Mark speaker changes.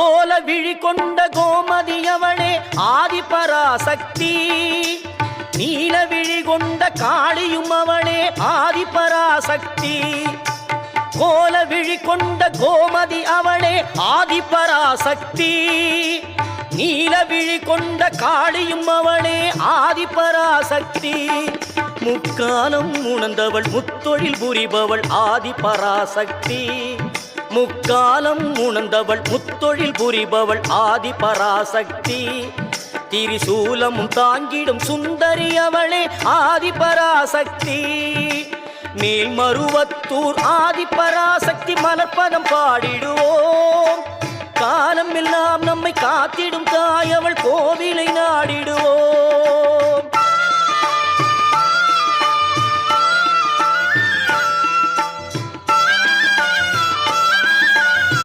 Speaker 1: கோல விழி கொண்ட கோமதியவளே ஆதிபராசக்தி. நீல விழி கொண்ட காளியும் அவளே ஆதிபராசக்தி. கோல விழி கொண்ட கோமதி அவளே ஆதிபராசக்தி. நீல விழி கொண்ட காளியும் அவளே ஆதிபராசக்தி. முக்காலம் உணர்ந்தவள் முத்தொழில் புரிபவள் ஆதிபராசக்தி. முக்காலம் உணர்ந்தவள் முத்தொழில் புரிபவள் ஆதிபராசக்தி. திரிசூலமும் தாங்கிடும் சுந்தரி அவளே ஆதிபராசக்தி. மேல்மருவத்தூர் ஆதிபராசக்தி மலர்பதம் பாடிடுவோம். காலம் எல்லாம் நம்மை காத்திடும் தாய் அவள் கோவிலை நாடிடுவோம்.